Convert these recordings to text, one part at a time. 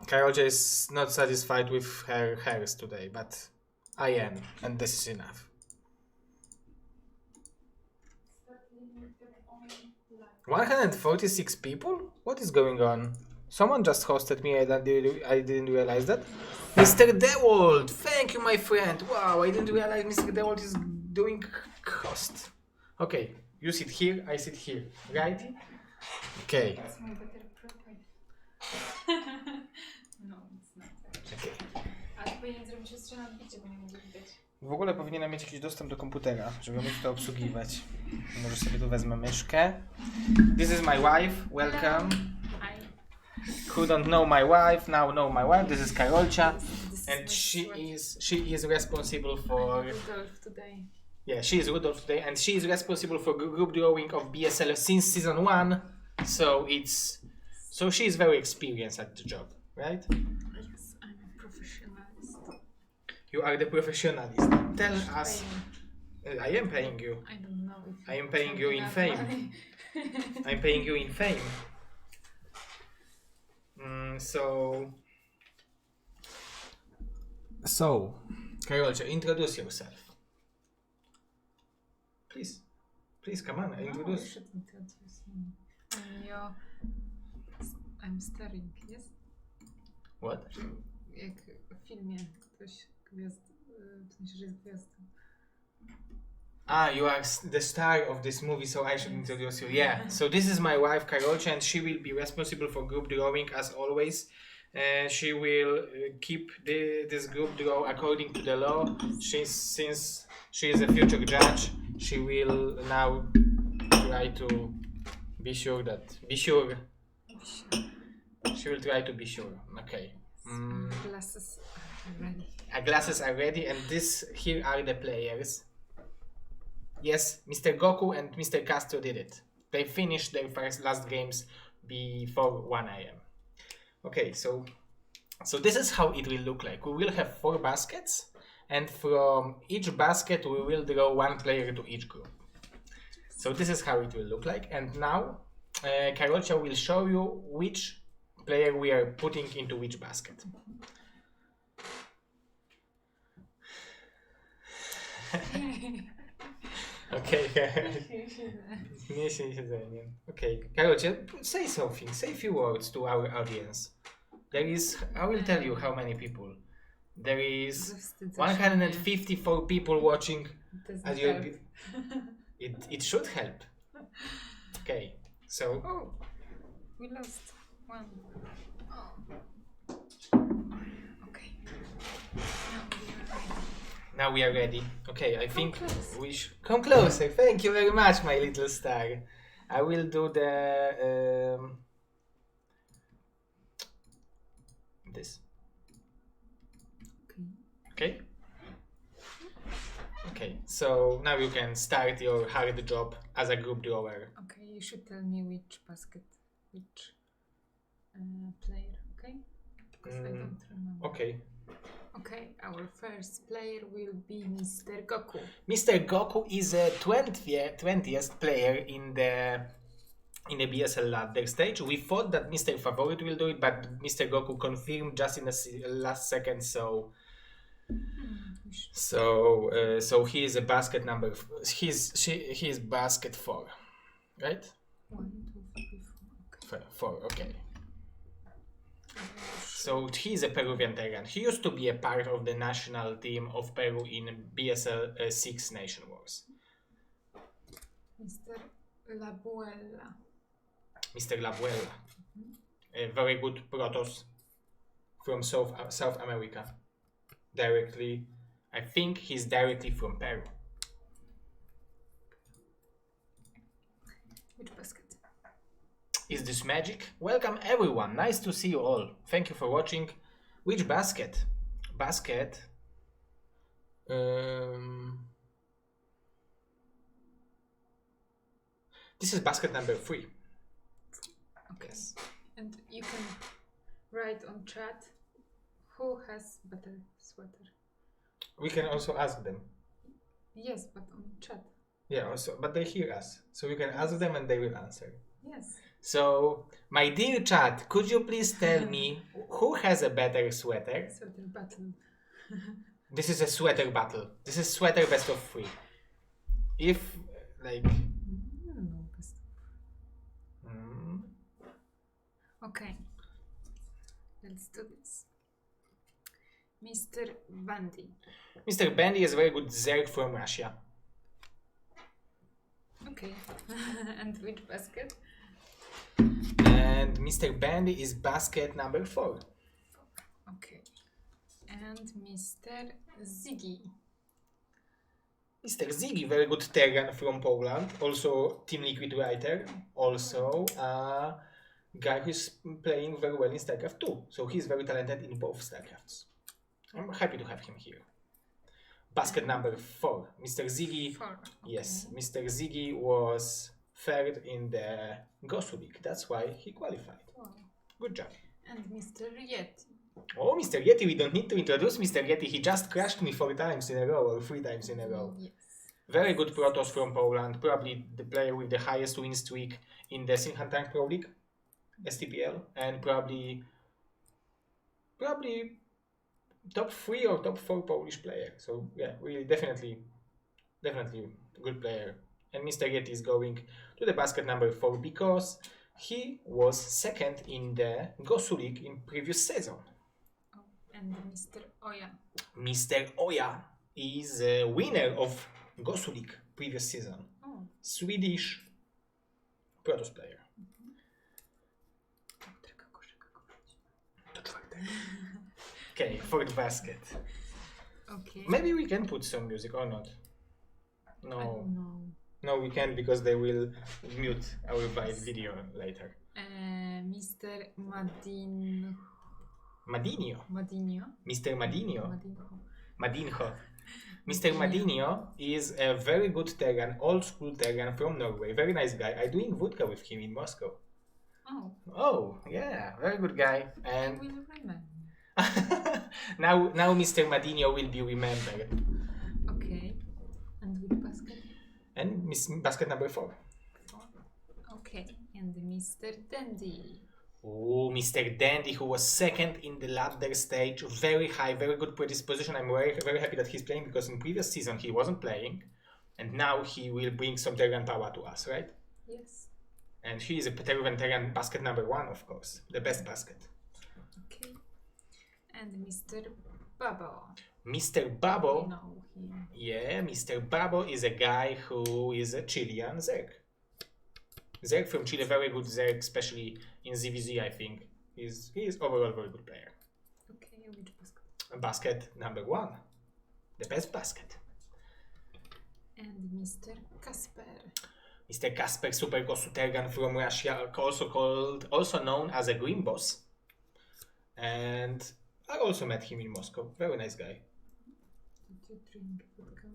Karolinka is not satisfied with her hairs today, but I am, and this is enough. 146 people? What is going on? Someone just hosted me. I didn't realize that. Mr. DeWalt, thank you, my friend. Wow, I didn't realize Mr. DeWalt is doing host. Okay, you sit here, I sit here, right? Okay. That's my better profile. No, it's not. Okay. Ale powinien zrobić siostrze na odbicie, bo nie mogę widać. W ogóle powinienem mieć jakiś dostęp do komputera, żeby móc to obsługiwać. Może sobie tu wezmę myszkę. This is my wife, welcome. Who don't know my wife, now know my wife. This is Karolinka, and she is responsible for... Rudolf today. Yeah, she is Rudolf today, and she is responsible for group drawing of BSL since season 1. So she is very experienced at the job, right? Yes, I'm a professionalist. You are the professionalist. Tell us. I am paying you. I don't know if I am paying you in fame. I'm paying you in fame. So, Karolinka, introduce yourself. Please, come on, introduce. You should introduce me. I'm starring, yes? What? Jak w filmie ktoś gwiazd, w sensie, że jest gwiazdą. You are the star of this movie, so I should introduce you. Yeah, so this is my wife Karolinka, and she will be responsible for group drawing as always. She will keep this group draw according to the law. Since she is a future judge, she will now try to be sure. She will try to be sure. Okay. Glasses are ready. Glasses are ready, and here are the players. Yes, Mr. Goku and Mr. Castro did it. They finished their last games before 1 AM. Okay, so this is how it will look like. We will have 4 baskets, and from each basket we will draw 1 player to each group. So this is how it will look like. And now Karolinka will show you which player we are putting into which basket. Okay. Okay, Karolinka, say something. Say a few words to our audience. I will tell you how many people. There is 154 people watching. As it should help. Okay, so. Oh, we lost 1. Oh. Okay. Now we are ready. Okay, I think we should come closer. Thank you very much, my little star. I will do the this. Okay. Okay. So now you can start your hard job as a group drawer. Okay, you should tell me which basket, which player. Okay, because I don't remember. Okay. Okay, our first player will be Mr. Goku. Mr. Goku is a 20th player in the BSL ladder stage. We thought that Mr. Favorite will do it, but Mr. Goku confirmed just in the last second. So he is a basket number. He is basket 4, right? 1, 2, 3, 4. Okay. 4. Okay. So he is a Peruvian Terran. He used to be a part of the national team of Peru in BSL6 Nation Wars. Mr. Labuella. Mr. Labuella. A very good Protoss from South America. I think he's directly from Peru. Which basket? Is this magic? Welcome everyone, nice to see you all. Thank you for watching. Which basket? Basket. This is basket number 3. Okay. Yes. And you can write on chat who has better sweater. We can also ask them. Yes, but on chat. Yeah, also, but they hear us. So you can ask them and they will answer. Yes. So, my dear chat, could you please tell me who has a better sweater? Sweater battle. This is a sweater battle. This is sweater best of 3. If, like... No, best. Okay. Let's do this. Mr. Bandy. Mr. Bandy is a very good Zerg from Russia. Okay. And which basket? And Mr. Bandy is basket number 4. Okay. And Mr. Ziggy. Mr. Ziggy, very good Terran from Poland. Also Team Liquid writer. Also a guy who's playing very well in StarCraft 2. So he's very talented in both StarCrafts. I'm happy to have him here. Basket number 4. Mr. Ziggy. 4. Okay. Yes, Mr. Ziggy was third in the Gosu League. That's why he qualified. Wow. Good job. And Mr. Yeti. Oh, Mr. Yeti, we don't need to introduce Mr. Yeti. He just crashed me 4 times in a row or 3 times in a row. Yes. Very good Protoss from Poland. Probably the player with the highest win streak in the Sinhantank Pro League, STPL, and probably top 3 or top 4 Polish player. So yeah, really definitely good player. And Mr. Yeti is going to the basket number 4 because he was second in the Gosu League in previous season. Oh, and Mr. Oya. Mr. Oya is a winner of Gosu League previous season. Oh. Swedish Protoss player. Okay, fourth basket. Okay. Maybe we can put some music or not. I No, don't know. no, we can't because they will mute our video later. Mr. Madinho. Madinho. Mr. Madinho. Madinho. Mr. Madinho is a very good Terran, old school Terran from Norway. Very nice guy. I'm doing vodka with him in Moscow. Oh. Oh, yeah, very good guy. I And will remember. now Mr. Madinho will be remembered. Okay. And which basket? And basket number 4. 4. Okay. And Mr. Dandy. Oh, Mr. Dandy, who was second in the ladder stage, very high, very good predisposition. I'm very happy that he's playing because in previous season he wasn't playing, and now he will bring some Terran power to us, right? Yes. And he is a Terran basket number 1, of course, the best basket. Okay. And Mr. Babo. Mr. Babo, You know him. yeah, Mr. Babo is a guy who is a Chilean Zerg. Zerg from Chile, very good Zerg, especially in ZVZ, I think. He is overall very good player. Okay, which basket? Basket number 1, the best basket. And Mr. Kasper. Mr. Kasper, Super Gosu Terran from Russia, also known as a Green Boss. And I also met him in Moscow. Very nice guy. Did you drink vodka?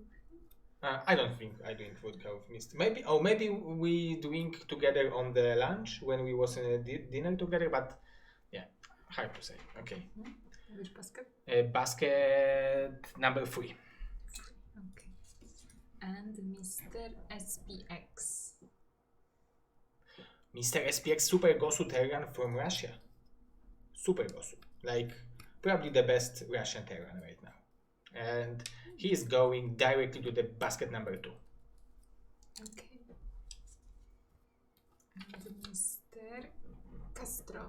I don't think I drink vodka with Mr. Maybe we drink together on the lunch when we was in a dinner together, but yeah, hard to say. Okay. Which basket? Basket number 3. Okay. And Mr. SPX. Mr. SPX, Super Gosu Terran from Russia. Super Gosu. Like, probably the best Russian Terran right now. And he is going directly to the basket number 2. Okay. And Mr. Castro.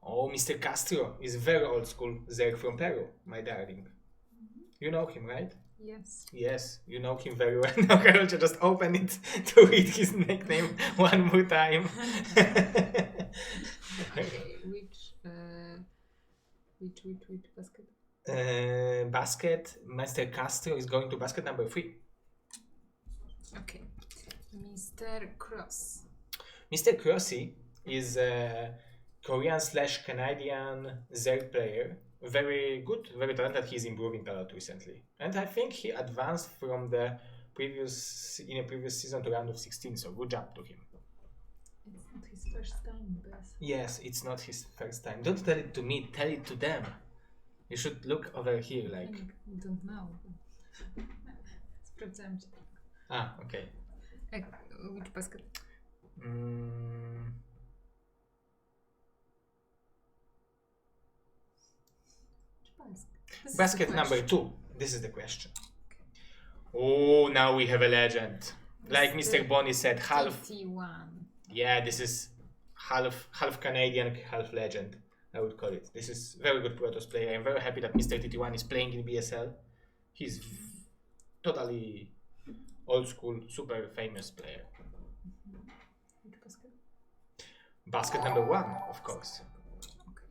Oh, Mr. Castro is very old school Zerg from Peru, my darling. You know him, right? Yes. Yes, you know him very well. Now Karolka just open it to read his nickname one more time. Okay. Which basket? Basket, Mr. Castro is going to basket number 3. Okay. Mr. Cross. Mr. Crossy is a Korean/Canadian Zerg player. Very good, very talented. He's improving a lot recently. And I think he advanced from the previous season to round of 16, so good job to him. It's not his first time, Beth. Yes, it's not his first time. Don't tell it to me, tell it to them. You should look over here, like... I don't know. Sprawdzałem cię. Ah, okay. Which basket? Mm, This is basket the number question. 2. This is the question. Oh, now we have a legend. Like Mr. Mr. Bonnie said, half. TT1. Yeah, this is half Canadian, half legend, I would call it. This is very good Protoss player. I'm very happy that Mr. TT1 is playing in BSL. He's totally old school, super famous player. Which basket? Basket number 1, of course. Okay.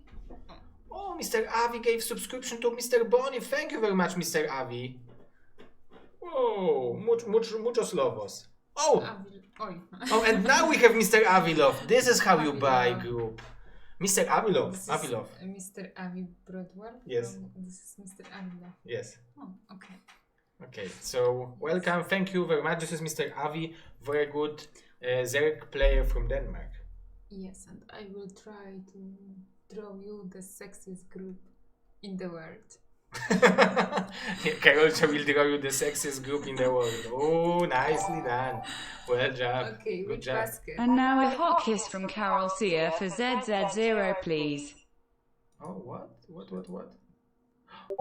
Oh, Mr. Avi gave subscription to Mr. Bonnie. Thank you very much, Mr. Avi. Oh, muchos lobos. Oh, oh, and now we have Mr. Avilov. This is how you buy group. Mr. Avilov. This is Avilov. Mr. Avi Broadwell. Yes. This is Mr. Avilov. Yes. Oh, okay. Okay, so welcome. Thank you very much. This is Mr. Avi, very good Zerg player from Denmark. Yes, and I will try to draw you the sexiest group in the world. Karolka will draw you the sexiest group in the world. Oh, nicely done. Well job. Okay, Good which job. basket? And now a hot kiss from Karolinka for ZZ0, please. Oh, what?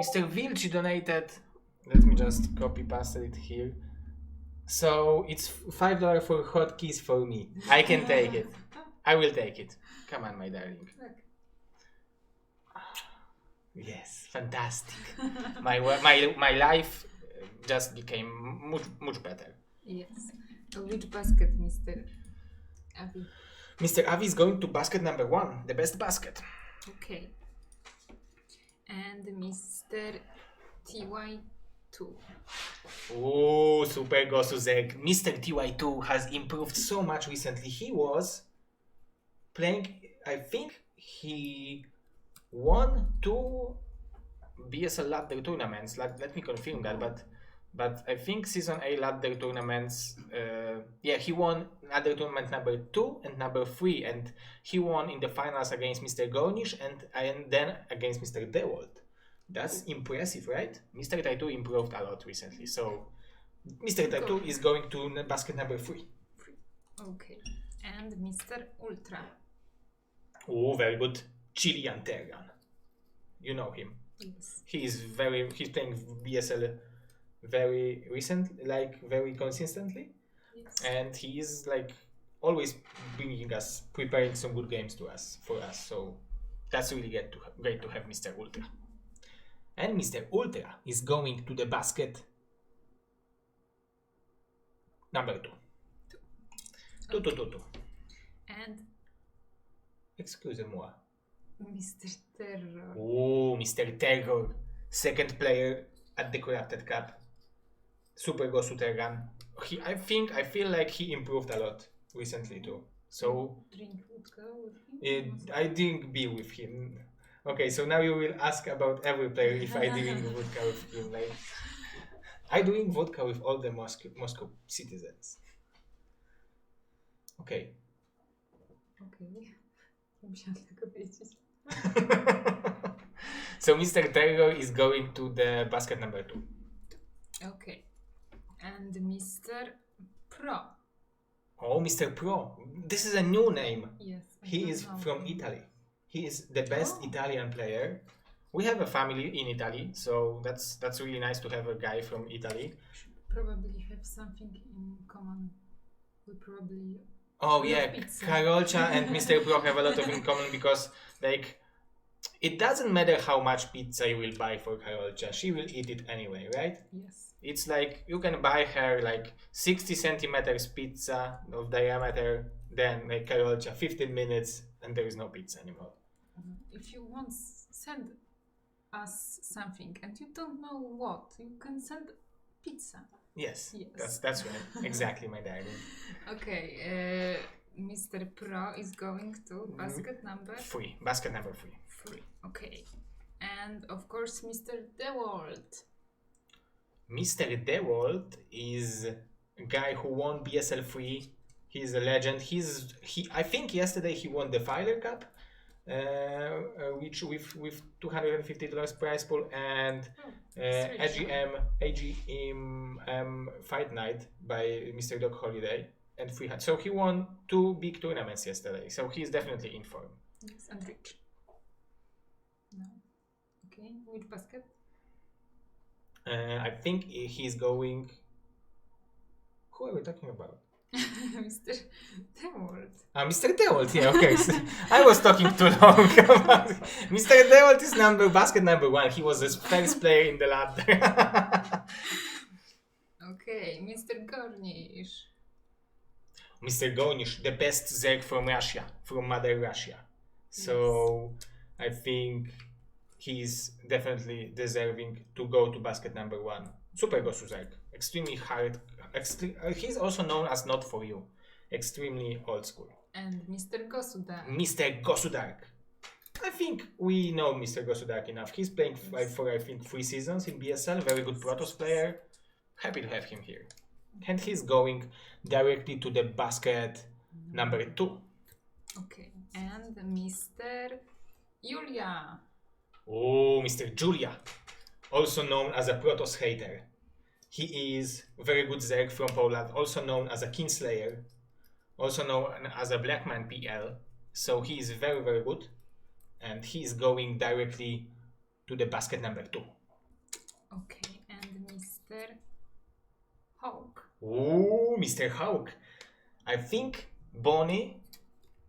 Mr. Vilci donated. Let me just copy paste it here. So it's $5 for hot kiss for me. I can take it. I will take it. Come on, my darling. Look. Yes, fantastic. my life just became much better. Yes. Which basket, Mr. Avi? Mr. Avi is going to basket number 1, the best basket. Okay. And Mr. TY2. Oh, super Gosuzek. Mr. TY2 has improved so much recently. He was playing, I think he won 2 BSL ladder tournaments. Let me confirm that, but I think season A ladder tournaments. Yeah, he won ladder tournament number 2 and number 3, and he won in the finals against Mr. Gornish and then against Mr. Dewalt. That's impressive, right? Mr. Tattoo improved a lot recently, so Mr. Tattoo is going to basket number 3. Okay. And Mr. Ultra. Oh, very good. Chilean Terran. You know him. Yes. He's playing BSL very very consistently. Yes. And he is like always preparing some good games for us. So that's really great to have Mr. Ultra. And Mr. Ultra is going to the basket number 2. Two. And Excusez-moi. Mr. Terror. Oh, Mr. Terror, second player at the Corrupted Cup. Super Gosu Terran. I feel like he improved a lot recently too. So Drink vodka with him? I drink beer with him. Okay, so now you will ask about every player if I drink vodka with him. Like, I drink vodka with all the Moscow citizens. Okay. Okay. Musiałam tego wiedzieć. So Mr. Terror is going to the basket number 2. Okay. And Mr. Pro. Oh, Mr. Pro. This is a new name. Yes. He is from Italy. He is the best Italian player. We have a family in Italy, so that's really nice to have a guy from Italy. Probably have something in common. We probably. Oh We yeah, have pizza. Karolka and Mr. Pro have a lot of in common because like it doesn't matter how much pizza you will buy for Karolka, she will eat it anyway, right? Yes. It's like you can buy her like 60 centimeters pizza of diameter, then like Karolka 15 minutes and there is no pizza anymore. If you want send us something and you don't know what, you can send pizza. Yes. Yes. That's right. Exactly, my darling. Okay. Mr. Pro is going to basket number 3. Basket number 3. 3. Okay. And of course, Mr. DeWalt. Mr. DeWalt is a guy who won BSL3. He's a legend. I think yesterday he won the Filer Cup, which with $250 prize pool and AGM Fight Night by Mr. Doc Holiday. and 300. So he won 2 big tournaments yesterday. So he's definitely in form. Yes, and rich. No. Okay, which basket? I think he's going. Who are we talking about? Mr. Tewold. Mr. Dewold, yeah, okay. So I was talking too long about Mr. Dewold is basket number 1. He was the first player in the ladder. Okay, Mr. Gornish. Mr. Gornish, the best Zerg from Russia, from Mother Russia. So I think he's definitely deserving to go to basket number 1. Super Gosu Zerg. Extremely hard. He's also known as Not For You. Extremely old school. And Mr. Gosuda. Mr. Gosudark. I think we know Mr. Gosudark enough. He's playing for I think 3 seasons in BSL. Very good Protoss player. Happy to have him here. And he's going directly to the basket number 2. Okay, and Mr. Julia. Oh, Mr. Julia. Also known as a Protoss hater. He is very good Zerg from Poland, also known as a Kinslayer, also known as a Blackman PL. So he is very, very good. And he is going directly to the basket number 2. Okay, and Mr. Hawk. Oh, Mr. Hawk. I think Bonnie,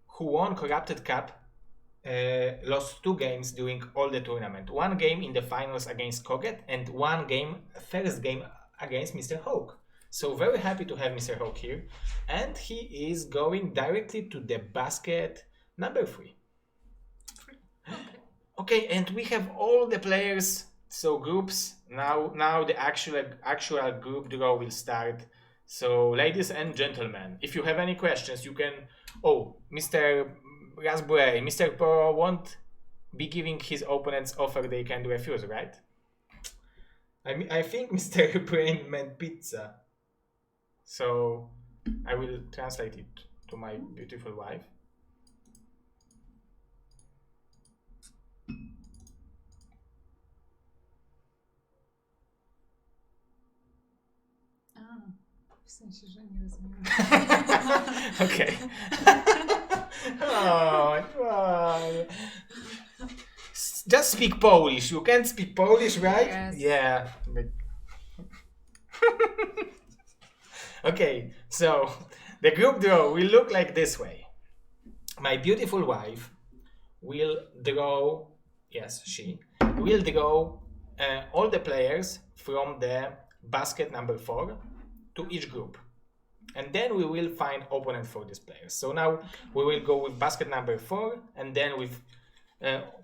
who won Corrupted Cup, lost 2 games during all the tournament. 1 game in the finals against Koget and 1 game, first game against Mr. Hawk. So very happy to have Mr. Hawk here. And he is going directly to the basket number 3. Okay, and we have all the players, so groups. Now the actual group draw will start. So ladies and gentlemen, if you have any questions, you can... Oh, Mr. Raspberry, Mr. Pro won't be giving his opponents offer they can refuse, right? I think Mr. Brain meant pizza. So I will translate it to my beautiful wife. W sensie, że nie rozumiem. Okay. Oh, just speak Polish. You can speak Polish, right? Yes. Yeah. Okay, so the group draw will look like this way. My beautiful wife will draw, yes, she will draw all the players from the basket number 4 to each group. And then we will find opponent for these players. So now we will go with basket number 4 and then with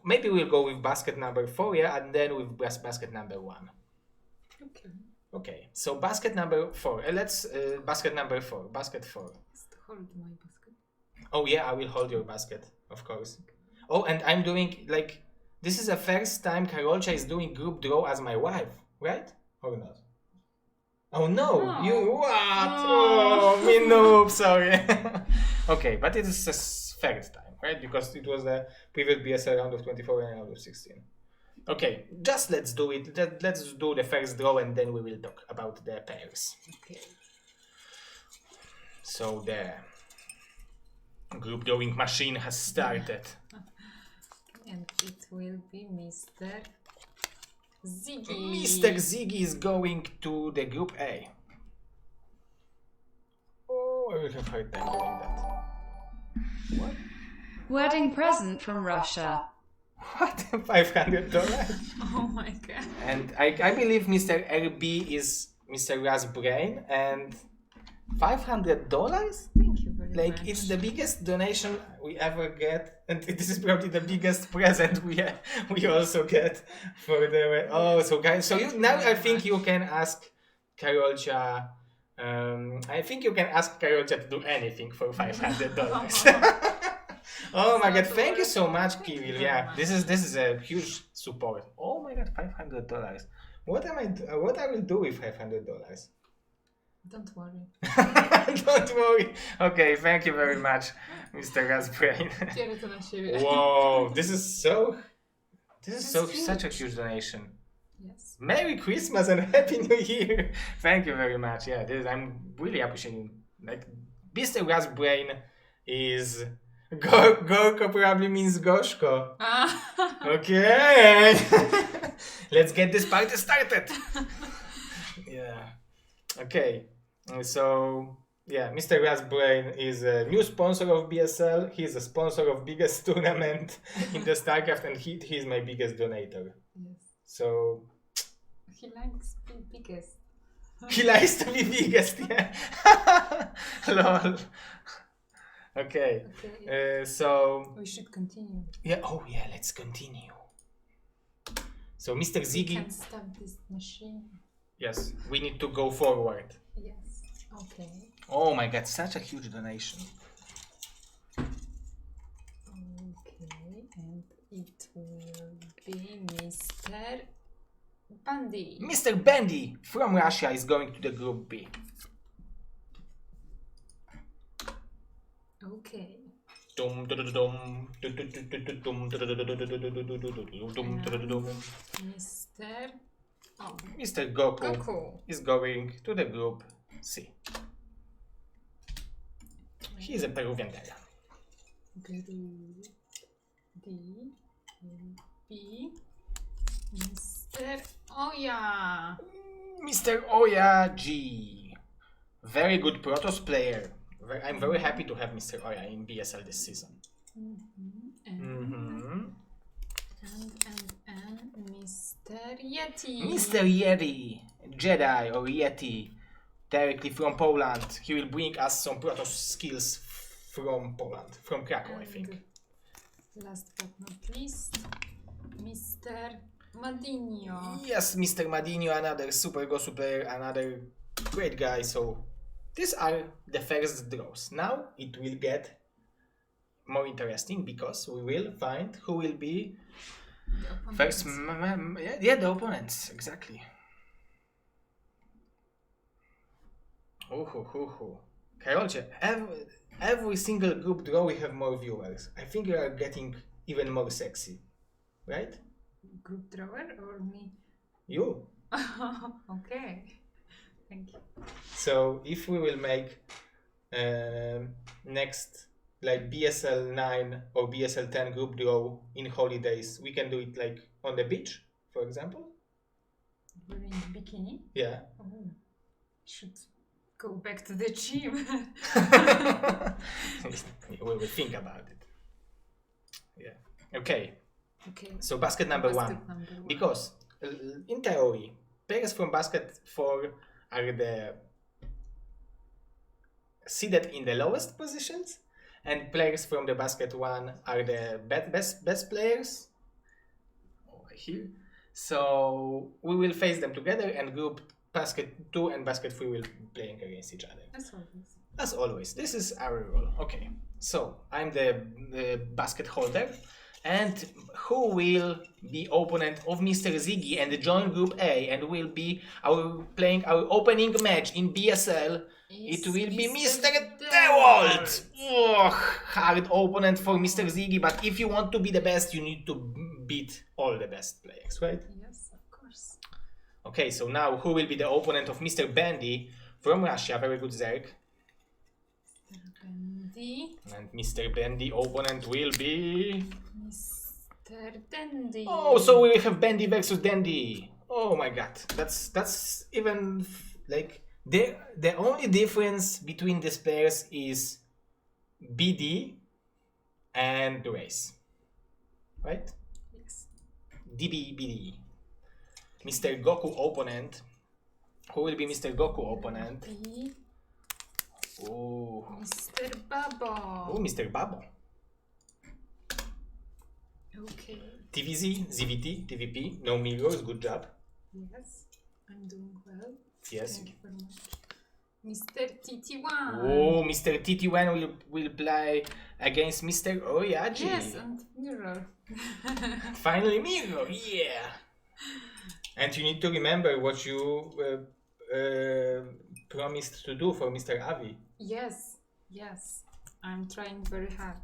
maybe we'll go with basket number 4, yeah, and then with basket number 1. Okay. Okay, so basket number 4. Let's basket number 4. Basket 4. Just hold my basket. Oh yeah, I will hold your basket, of course. Oh, and I'm doing like this is the first time Karolka is doing group draw as my wife, right? Or not? Oh no, No. you what? No. Oh, me noob, sorry. Okay, but it is the third time, right? Because it was the previous BSL round of 24 and round of 16. Okay, just let's do it. Let's do the first draw and then we will talk about the pairs. Okay. So the group drawing machine has started. And it will be Mr. Ziggy. Mr. Ziggy is going to the group A. Oh, I will have a hard time doing that. What? Wedding present from Russia. What? $500? Oh my god. And I believe Mr. RB is Mr. Rasbrain and $500? Thank you very Like much. it's the biggest donation we ever get, and this is probably the biggest present we also get for the. Oh, so guys, so you now I think you can ask Karolka. I think you can ask Karolka to do anything for $500. Oh my god! Thank you so much, Kirill. Yeah, this is a huge support. Oh my god, $500. What I will do with $500? Don't worry. Don't worry. Okay, thank you very much, Mr. Rasbrain. Bierę to na siebie. Whoa, this is Huge. such a huge donation. Yes. Merry Christmas and Happy New Year. Thank you very much. Yeah, I'm really appreciating. Like Mr. Brain is Gorko probably means Goshko. Okay. Let's get this party started. Yeah. Okay. So yeah, Mr. Brain is a new sponsor of BSL. He's a sponsor of biggest tournament in the StarCraft, and he's my biggest donator. Yes. So He likes being biggest. he likes to be biggest, yeah. Lol. Okay. Okay. So We should continue. yeah. Oh yeah. Let's continue. So Mr. We Ziggy. can stop this machine. Yes, we need to go forward. Yes. Okay. Oh my God! Such a huge donation. Okay. And it will be Mr. Bundy. Mr. Bendy from Russia is going to the Group B. Okay. Mr. Oh, Mr. Goku Goku. is going to the Group C. He is a Peruvian guy. Group D will be Mr. Oya. Mr. Oya G. Very good Protoss player. I'm very happy to have Mr. Oya in BSL this season. And Mr. Yeti. Mr. Yeti, Jedi or Yeti, directly from Poland. He will bring us some Protoss skills from Poland, from Krakow, I think. Last but not least, Mr. Madinho. Yes, Mr. Madinho, another super Gosu player, another great guy. So these are the first draws. Now it will get more interesting because we will find who will be first. Yeah, the opponents, exactly. Karolcie, every single group draw we have more viewers. I think we are getting even more sexy, right? Group drawer or me? You. Okay. Thank you. So if we will make next like BSL9 or BSL10 group draw in holidays, we can do it like on the beach, for example. Wearing bikini? Yeah. Oh, should go back to the gym. We will think about it. Yeah. Okay. Okay. So basket number one. Because in theory, players from basket 4 are the seated in the lowest positions, and players from the basket 1 are the best players over here. So we will face them together, and group basket 2 and basket 3 will be playing against each other. As always. As always, this is our rule. Okay, so I'm the basket holder, and who will be opponent of Mr. Ziggy and join Group A and will be playing our opening match in BSL. It will be Mr. DeWalt! Hard opponent for Mr. Ziggy, but if you want to be the best, you need to beat all the best players, right? Yes, of course. Okay, so now who will be the opponent of Mr. Bendy from Russia? Very good Zerg. Bendy. And Mr. Bendy opponent will be... Mr. Dandy. Oh, so we will have Bendy versus Dandy. Oh my god. That's even like the only difference between these players is BD and the race. Right? Yes. BD. Mr. Goku opponent. Who will be Mr. Goku opponent? B. Oh. Mr. Babo. Oh, Mr. Babo. Okay. TVZ, ZVT, TVP, no mirrors, good job. Yes, I'm doing well. Yes. Thank you very much. Mr. TT1. Oh, Mr. TT1 will play against Mr. Oyaji. Yes, and mirror. Finally mirror, yeah. And you need to remember what you promised to do for Mr. Avi. Yes. I'm trying very hard.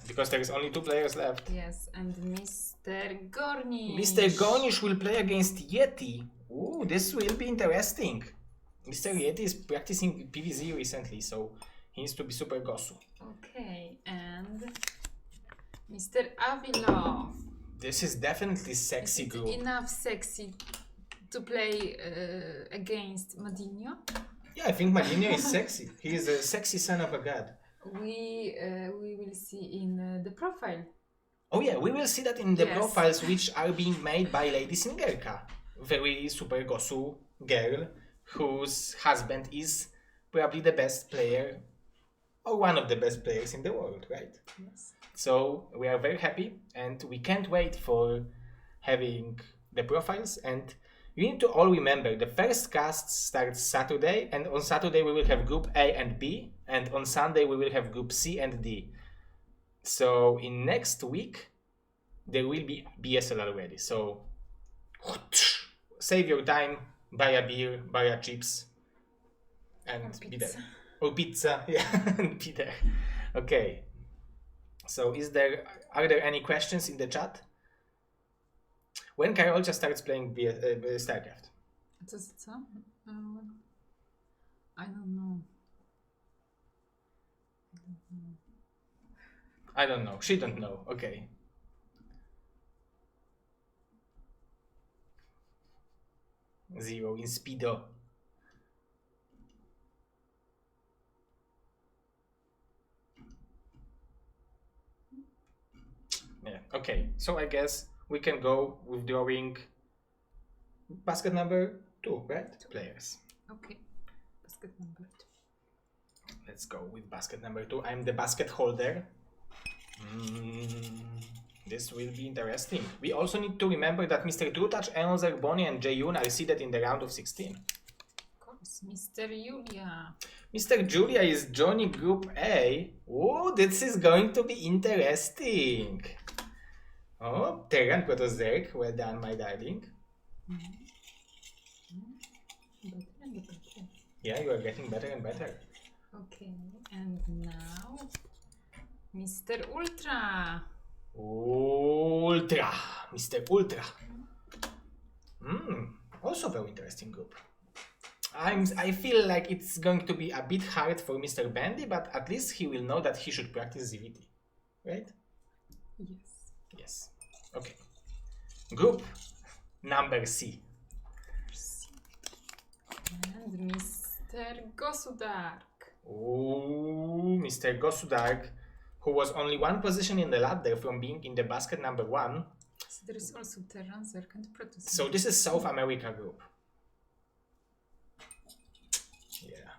Because there is only 2 players left. Yes, and Mr. Gornish. Mr. Gornish will play against Yeti. Ooh, this will be interesting. Mr. Yeti is practicing PvZ recently, so He needs to be Super Gosu. Okay, and Mr. Avilo. This is definitely sexy Is it group. enough sexy to play against Madinho? Yeah, I think Madinho is sexy. He is a sexy son of a god. We will see in the profile. Oh yeah, we will see that in the Yes. profiles which are being made by Lady Singerka. Very Super Gosu girl whose husband is probably the best player or one of the best players in the world, right? Yes. So we are very happy and we can't wait for having the profiles. And you need to all remember the first cast starts Saturday, and on Saturday we will have Group A and B, and on Sunday we will have Group C and D. So in next week there will be BSL already. So save your time, buy a beer, buy a chips, and Or be there. pizza. Or pizza, yeah, and be there. Okay. So are there any questions in the chat? When Karolka starts playing StarCraft? Co? I don't know. I don't know. She don't know. Okay. Zero in Speedo. Yeah. Okay. So I guess we can go with drawing basket number 2, right? Players. Okay. Basket number 2. Let's go with basket number 2. I'm the basket holder. This will be interesting. We also need to remember that Mr. Trutach, Enzer, Bonnie, and Jaeyoon are seeded in the round of 16. Of course, Mr. Julia. Mr. Julia is joining Group A. Oh, this is going to be interesting. Oh, Terran Protozerk, well done, my darling. Better and better. Yeah, you are getting better and better. Okay, and now Mr. Ultra. Ultra, Mr. Ultra. Also very interesting group. I feel like it's going to be a bit hard for Mr. Bandy, but at least he will know that he should practice ZVT, right? Yes. Yes. Okay. Group number C. And Mr. Gosudark. Oh, Mr. Gosudark, who was only one position in the ladder from being in the basket number 1. So there is also Terran, Zerk, and Protoss. So this is South America group. Yeah.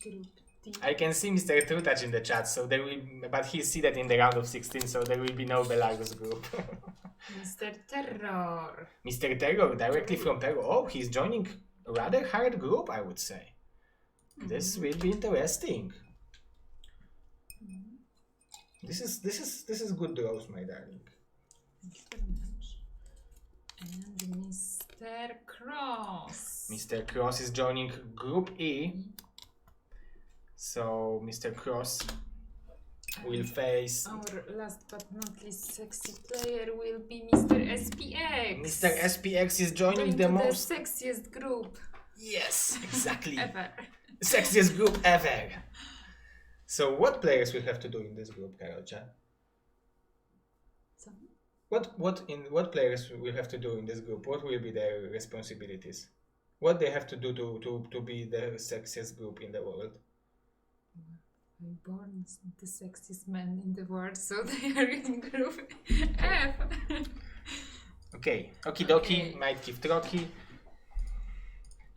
Group D. I can see Mr. Trutach in the chat, so there will, but he's seated in the round of 16, so there will be no Belarus group. Mr. Terror. Mr. Terror, directly from Peru. Oh, he's joining a rather hard group, I would say. This will be interesting. This is good draws, my darling. Thank you very much. And Mr. Cross. Mr. Cross is joining Group E. So Mr. Cross will face Our last but not least sexy player will be Mr. SPX. Mr. SPX is joining Going the to most the sexiest group yes, exactly. ever. Sexiest group ever. So what players will have to do in this group, Karolka? So, What players will have to do in this group? What will be their responsibilities? What they have to do to be the sexiest group in the world? I'm born the sexiest man in the world, so they are in group F. Okay, okie dokie, Okay. might give Troki.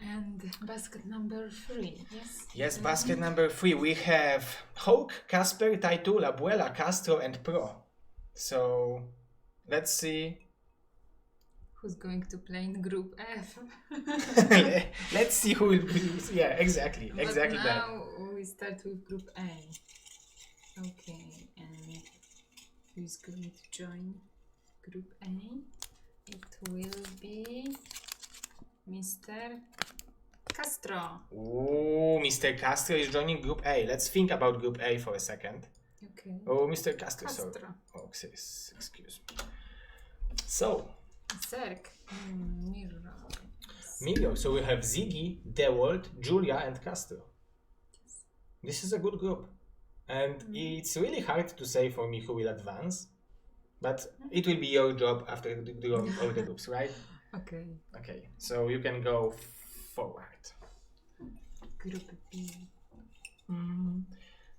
And basket number 3, yes? Yes, basket number 3. We have Hawk, Casper, Taitul, Abuela, Castro, and Pro. So let's see. Who's going to play in group F? Let's see who will be. Yeah, exactly But that. now we start with group A. Okay, and who's going to join group A? It will be Mr. Castro. Oh, Mr. Castro is joining Group A. Let's think about Group A for a second. Okay. Oh, Mr. Castro, sorry. Castro. Oh, excuse me. So, Zerk. Mirror. Milo. So we have Ziggy, Dewalt, Julia, and Castro. This is a good group. And it's really hard to say for me who will advance. But it will be your job after drawing all the groups, right? Okay. Okay, so you can go forward. Group B.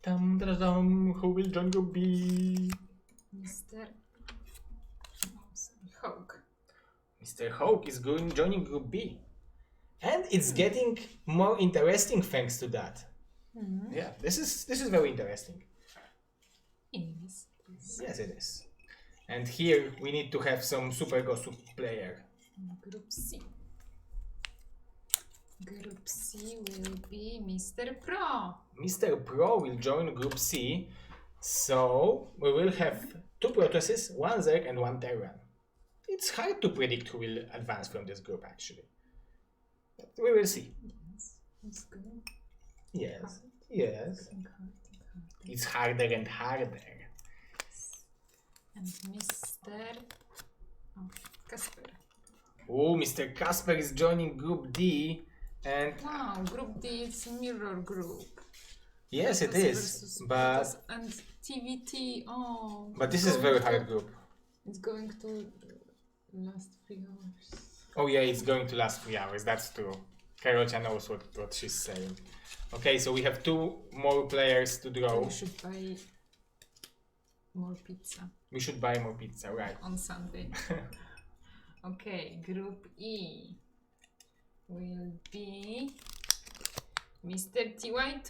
Who will join Group B? Mr. Hawk. Mr. Hawk is joining Group B. And it's getting more interesting thanks to that. Yeah, this is very interesting. Yes. Yes, it is. And here we need to have some Super Gosu player. Group C. Group C will be Mr. Pro. Mr. Pro will join Group C. So we will have 2 Protosses, 1 Zerg and 1 Terran. It's hard to predict who will advance from this group actually. But we will see. Yes. It's good. Yes. Yes. Hard. It's harder and harder. And Mr. Casper. Oh, Mr. Casper is joining Group D. And Wow, Group D is a mirror group. yes, it Protoss is. versus But Protoss and TVT. Oh. this it's is very going hard to- group. It's going to last 3 hours. Oh yeah, it's going to last 3 hours. That's true. Karolinka knows what she's saying. Okay, so we have 2 more players to draw. We should buy more pizza We should buy more pizza, right? on Sunday. Okay, Group E will be Mr. TY2.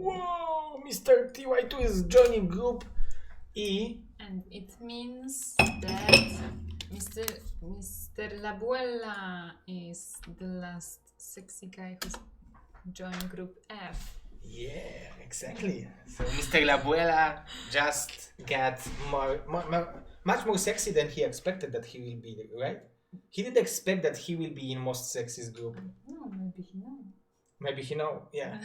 Whoa! Mr. TY2 is joining Group E. And it means that Mr. Labuella is the last sexy guy who's joined Group F. Yeah, exactly. So Mr. Labuela just got much more sexy than he expected that he will be, right? He didn't expect that he will be in most sexiest group. No, maybe he knows. Maybe he know, yeah.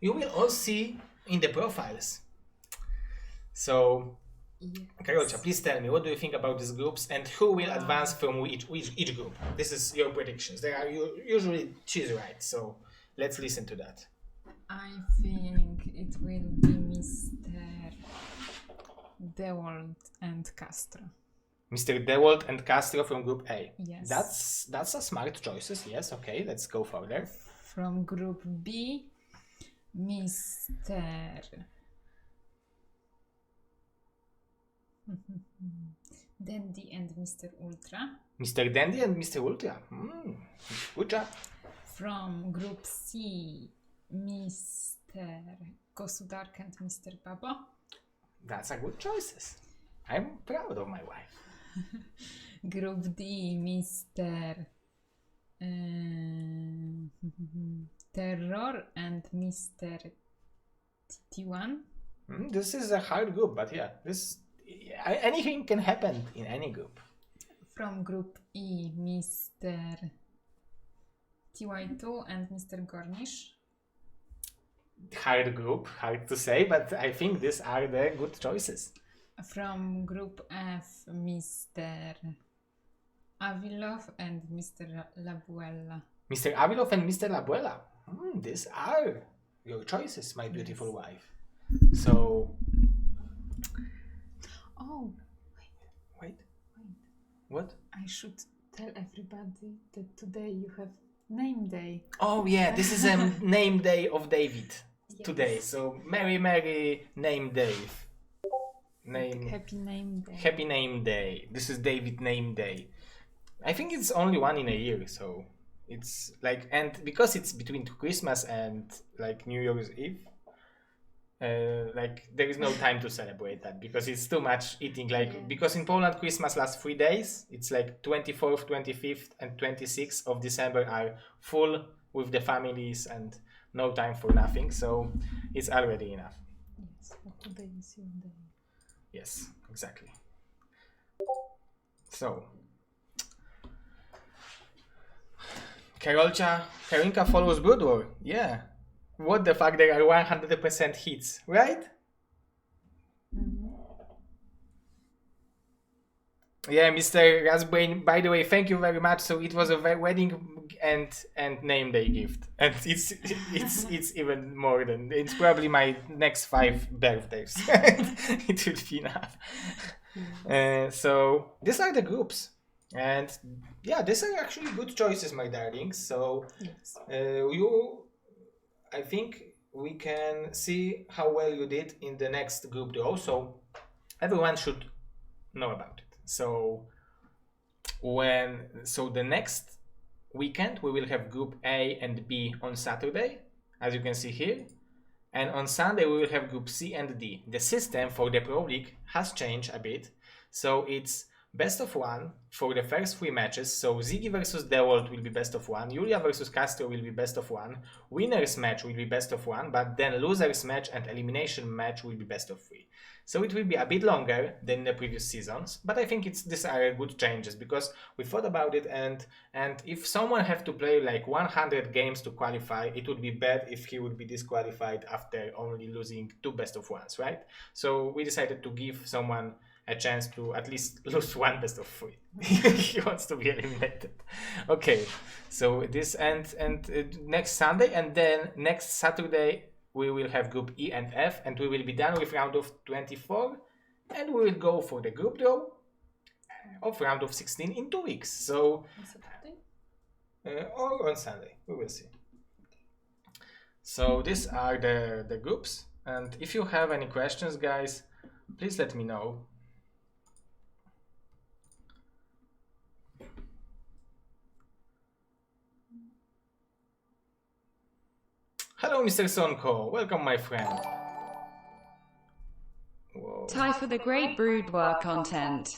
You will all see in the profiles. So, Yes. Karolinka, please tell me, what do you think about these groups and who will advance from each group? This is your predictions. They are usually choose right, so let's listen to that. I think it will be Mr. DeWalt and Castro. Mr. DeWalt and Castro from Group A. Yes. That's a smart choices. Yes, okay, let's go further. From Group B, Mr. Dandy and Mr. Ultra. Mr. Dandy and Mr. Ultra. Good job. From Group C, Mr. Gosudark and Mr. Babo. That's a good choices. I'm proud of my wife. Group D, Mr. Terror and Mr. T1. This is a hard group, but yeah, anything can happen in any group. From Group E, Mr. TY2 and Mr. Gornish. Hard group, hard to say, but I think these are the good choices. From Group F, Mr. Avilov and Mr. Labuella. Mr. Avilov and Mr. Labuela. These are your choices, my beautiful wife. So, Oh, wait. What? I should tell everybody that today you have name day. Oh yeah, this is a name day of David today. Yes. So Merry name Dave. Happy name day. Happy name day. This is David name day. I think it's only one in a year, so it's like, and because it's between Christmas and like New Year's Eve, like there is no time to celebrate that because it's too much eating. Like because in Poland Christmas lasts 3 days. It's like 24th, 25th, and 26th of December are full with the families and no time for nothing. So it's already enough. Yes, but today is your day. Yes, exactly. So, Karolinka follows Brood War. Yeah. What the fuck? There are 100% hits, right? Yeah, Mr. Rasbrain, by the way, thank you very much. So it was a wedding and name day gift. And it's even more than, it's probably my next 5 birthdays. It will be enough. So these are the groups. And yeah, these are actually good choices, my darlings. So Yes. I think we can see how well you did in the next group draw. So everyone should know about it. So the next weekend we will have group A and B on Saturday, as you can see here, and on Sunday we will have group C and D. The system for the Pro League has changed a bit, so it's best of 1 for the first 3 matches. So Ziggy versus Dewold will be best of 1, Julia versus Castro will be best of 1, winners match will be best of 1, but then losers match and elimination match will be best of 3. So it will be a bit longer than the previous seasons, but I think these are good changes because we thought about it, and if someone have to play like 100 games to qualify, it would be bad if he would be disqualified after only losing 2 best of 1s, right? So we decided to give someone a chance to at least lose 1 best of 3. He wants to be eliminated. Okay, so this ends next Sunday, and then next Saturday we will have group E and F, and we will be done with round of 24, and we will go for the group draw of round of 16 in 2 weeks. So On Saturday? or on Sunday, we will see. So these are the groups, and if you have any questions, guys, please let me know. Hello, Mr. Sonko. Welcome, my friend. Whoa. Tie for the great boudoir content.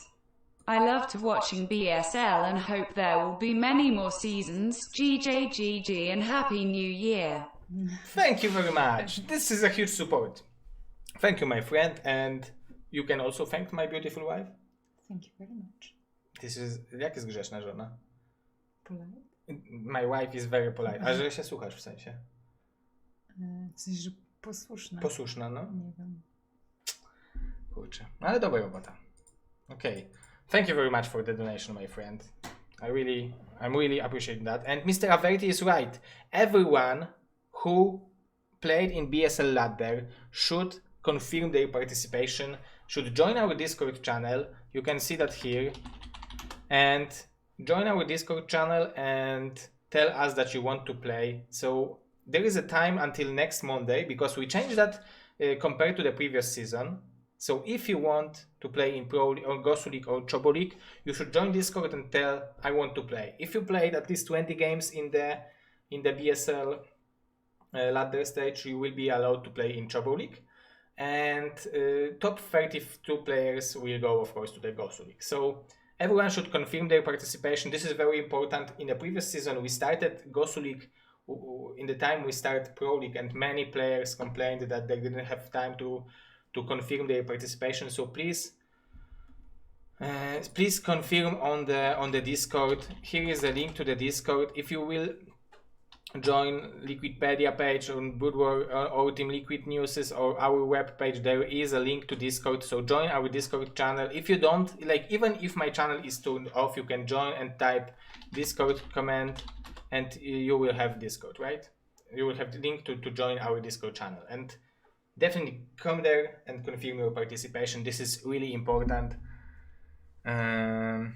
I loved watching BSL and hope there will be many more seasons. GJGG and Happy New Year. Thank you very much. This is a huge support. Thank you, my friend, and you can also thank my beautiful wife. Thank you very much. This is... Jak jest grzeczna żona? Polite? My wife is very polite. A że się słuchasz w sensie? W sensie, że posłuszna. Posłuszna, no? Nie wiem. Kurczę. Ale dobra robota. Okay. Thank you very much for the donation, my friend. I'm really appreciating that. And Mr. Averti is right. Everyone who played in BSL ladder should confirm their participation, should join our Discord channel. You can see that here. And join our Discord channel and tell us that you want to play. So there is a time until next Monday, because we changed that compared to the previous season. So if you want to play in Pro or Gosu League or Chobo League, you should join Discord and tell I want to play. If you played at least 20 games in the BSL ladder stage, you will be allowed to play in Chobo League. And top 32 players will go, of course, to the Gosu League. So everyone should confirm their participation. This is very important. In the previous season, we started Gosu League in the time we started Pro League, and many players complained that they didn't have time to confirm their participation. So please confirm on the Discord. Here is a link to the Discord. If you will join Liquidpedia page on Boudoir or Team Liquid News or our web page, there is a link to Discord. So join our Discord channel. If you don't, like, even if my channel is turned off, you can join and type Discord command and you will have Discord, right? You will have the link to join our Discord channel, and definitely come there and confirm your participation. This is really important. And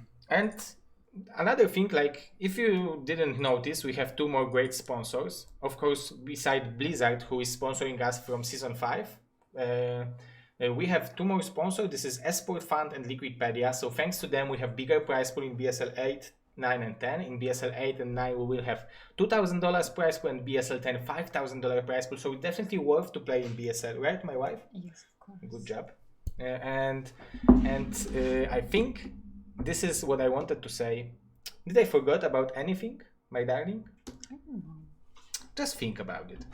another thing, like, if you didn't notice, we have 2 more great sponsors. Of course, beside Blizzard, who is sponsoring us from Season 5. We have 2 more sponsors. This is Esport Fund and Liquidpedia. So thanks to them, we have bigger prize pool in BSL8, 9 and 10. In BSL8 and 9 we will have $2,000 prize pool, and BSL10 $5,000 prize pool. So it's definitely worth to play in BSL, right, my wife? Yes, of course. Good job. And I think this is what I wanted to say. Did I forget about anything, my darling? I don't know. Just think about it.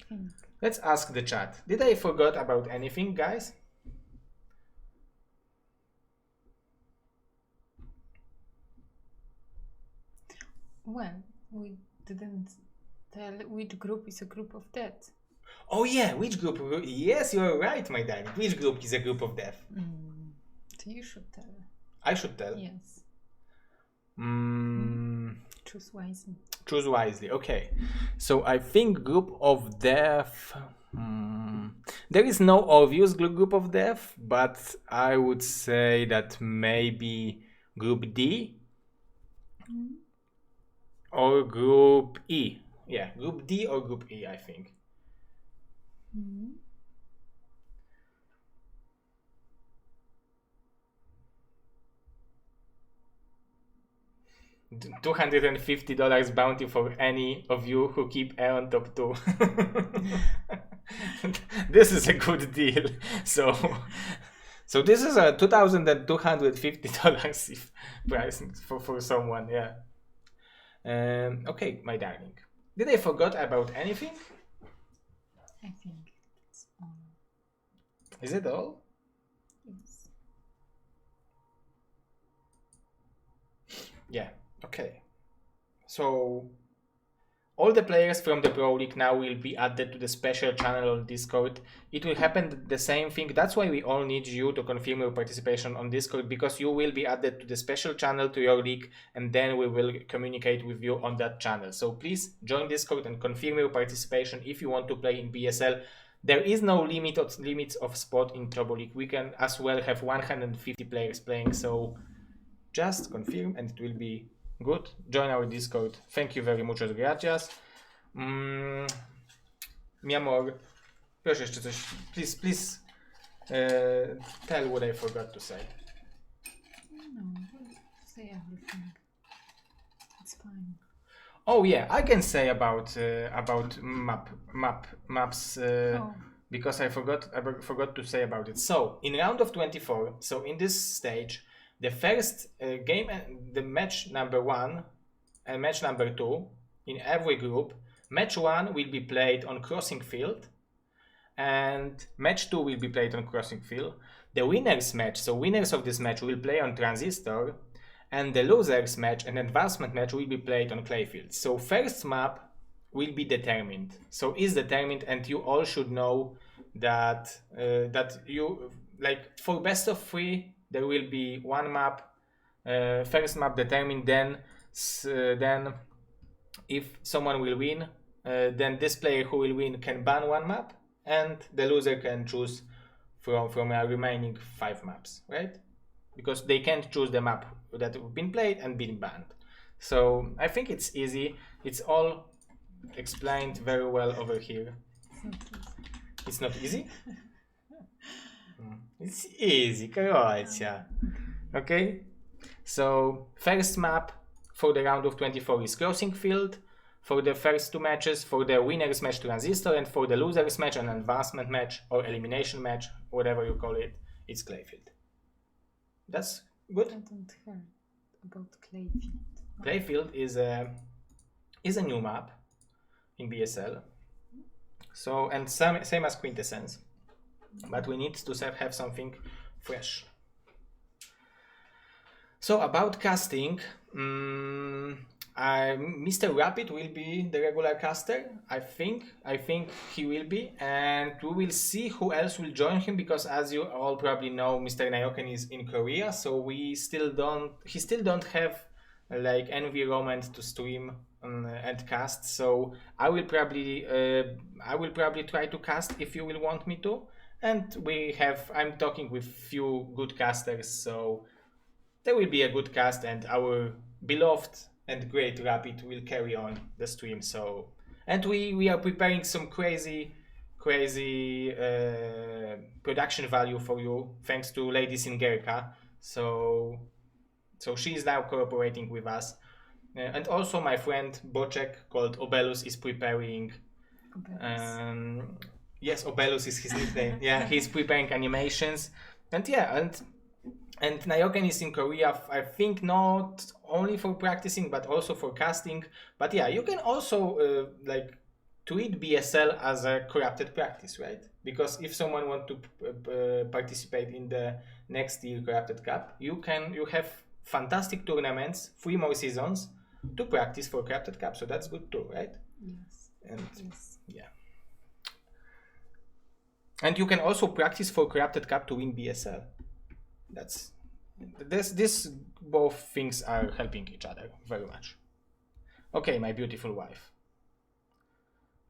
I think. Let's ask the chat. Did I forget about anything, guys? Well, we didn't tell which group is a group of death. Oh yeah, which group? Yes, you are right, my darling. Which group is a group of death? So you should tell. I should tell. Yes. Choose wisely. Choose wisely. Okay. So I think group of death. There is no obvious group of death, but I would say that maybe group D or group E. Yeah, group D or group E, I think. $250 bounty for any of you who keep A on top 2. This is a good deal. So this is a $2,250 price for someone. Yeah. Okay, my darling. Did I forget about anything? I think it's all. Is it all? Yes. Yeah. Okay. So all the players from the Pro League now will be added to the special channel on Discord. It will happen the same thing. That's why we all need you to confirm your participation on Discord, because you will be added to the special channel to your league, and then we will communicate with you on that channel. So please join Discord and confirm your participation if you want to play in BSL. There is no limits of spot in Pro League. We can as well have 150 players playing, so just confirm and it will be good. Join our Discord. Thank you very muchas gracias. Mi amor, proszę jeszcze coś. Please tell what I forgot to say. No, say everything. It's fine. Oh yeah, I can say about maps because I forgot to say about it. So in round of 24, so in this stage, the first game, the match number 1 and match number 2 in every group. Match 1 will be played on crossing field, and match 2 will be played on crossing field. The winners match, so winners of this match will play on transistor, and the losers match and advancement match will be played on clayfield. So first map will be determined. So is determined, and you all should know that that you, like, for best of 3 there will be one map, first map determined. Then if someone will win, then this player who will win can ban one map, and the loser can choose from our remaining 5 maps, right? Because they can't choose the map that have been played and been banned. So I think it's easy. It's all explained very well over here. It's not easy? It's easy, Karolinka. Okay? So first map for the round of 24 is crossing field. For the first 2 matches, for the winners match transistor, and for the losers match an advancement match or elimination match, whatever you call it, it's clayfield. That's good. I don't hear about clayfield. Clayfield is a new map in BSL. So, and same as Quintessence, but we need to have something fresh. So about casting, Mr. Rapid will be the regular caster. I think he will be, and we will see who else will join him, because as you all probably know, Mr. Nayoken is in Korea, so he still don't have like environment to stream and cast. So I will probably try to cast if you will want me to, and I'm talking with few good casters, so there will be a good cast, and our beloved and great Rapid will carry on the stream. So, and we are preparing some crazy production value for you, thanks to Lady Singerka. So she is now cooperating with us, and also my friend Boczek called Obelus is preparing. Yes, Obelus is his nickname. Yeah, he's preparing animations, and yeah, and Nayoken is in Korea, I think, not only for practicing but also for casting. But yeah, you can also like treat BSL as a corrupted practice, right? Because if someone wants to participate in the next year Corrupted Cup, you have fantastic tournaments, 3 more seasons to practice for Corrupted Cup. So that's good too, right? Yes. And yes. Yeah. And you can also practice for Corrupted Cup to win BSL. That's this both things are helping each other very much. Okay, my beautiful wife.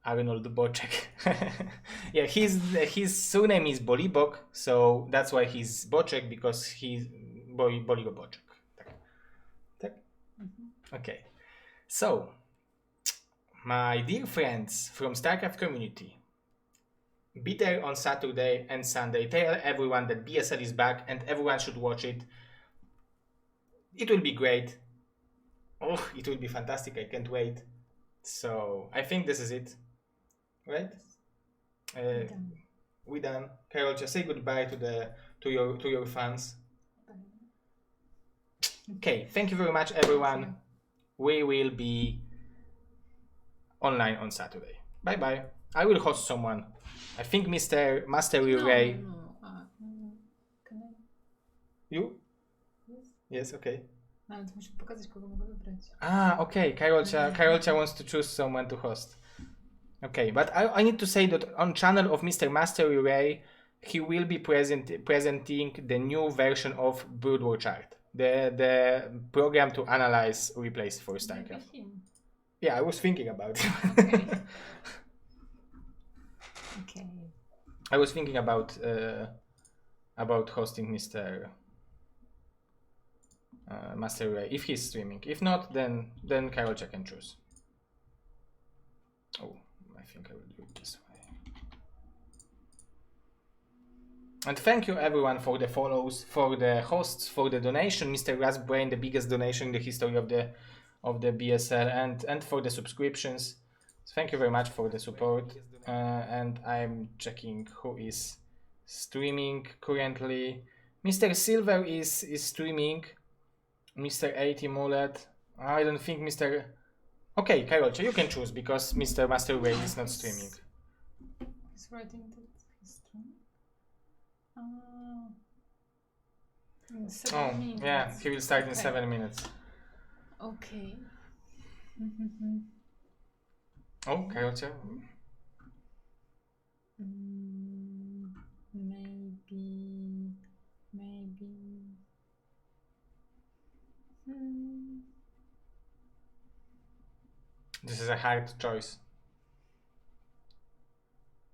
Arnold Boczek. Yeah, his surname is Bolibok, so that's why he's Boczek, because he's Boligo Boczek. Okay. So, my dear friends from StarCraft community, be there on Saturday and Sunday. Tell everyone that BSL is back and everyone should watch it. It will be great. Oh, it will be fantastic. I can't wait. So, I think this is it. Right? We done. Carol, just say goodbye to your fans. Okay, thank you very much, everyone. We will be online on Saturday. Bye bye. I will host someone. I think Mr. Master Ray. Can I? You? Yes. Yes, okay. Nawet muszę pokazać, kogo mogę wybrać. Okay. Karolcia wants to choose someone to host. Okay, but I need to say that on channel of Mr. Master Ray, he will be presenting the new version of Brood War Chart, the program to analyze replays for StarCraft. Yeah, I was thinking about it. Okay. Okay. I was thinking about hosting Mr. Master Ray if he's streaming. If not, then Karolcia can choose. Oh, I think I will do it this way. And thank you everyone for the follows, for the hosts, for the donation. Mr. Rasbrain, the biggest donation in the history of the BSL, and for the subscriptions. Thank you very much for the support. And I'm checking who is streaming currently. Mr. Silver is streaming. Mr. 80 Mullet. I don't think Mr. Okay, Karolcia, you can choose because Mr. Master Ray is not streaming. He's writing that he's streaming. In 7 minutes. Yeah, he will start in 7 minutes. Okay. Oh, Karolcia. Maybe. This is a hard choice.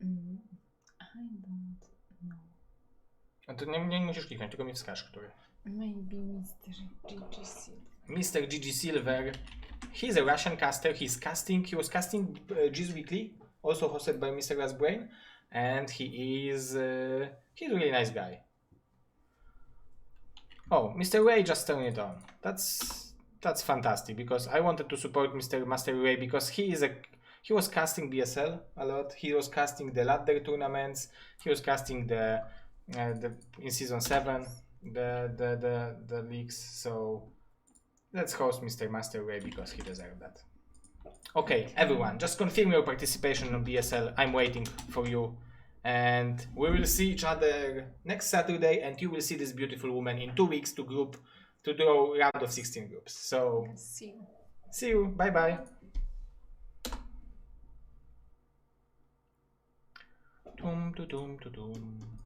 I don't know. A to nie musisz kliknąć, tylko mi wskaż, który. Maybe Mr. GG Silver. Mr. GG Silver. He's a Russian caster. He was casting G's Weekly, also hosted by Mr. Rasbrain, and he's a really nice guy. Oh, Mr. Ray just turned it on. That's fantastic because I wanted to support Mr. Master Ray because he was casting BSL a lot. He was casting the ladder tournaments. He was casting the in season 7 the leagues. So let's host Mr. Master Ray because he deserved that. Okay, everyone, just confirm your participation on BSL. I'm waiting for you. And we will see each other next Saturday, and you will see this beautiful woman in 2 weeks to do round of 16 groups. So See you. See you. Bye bye. Dum, dum, dum, dum.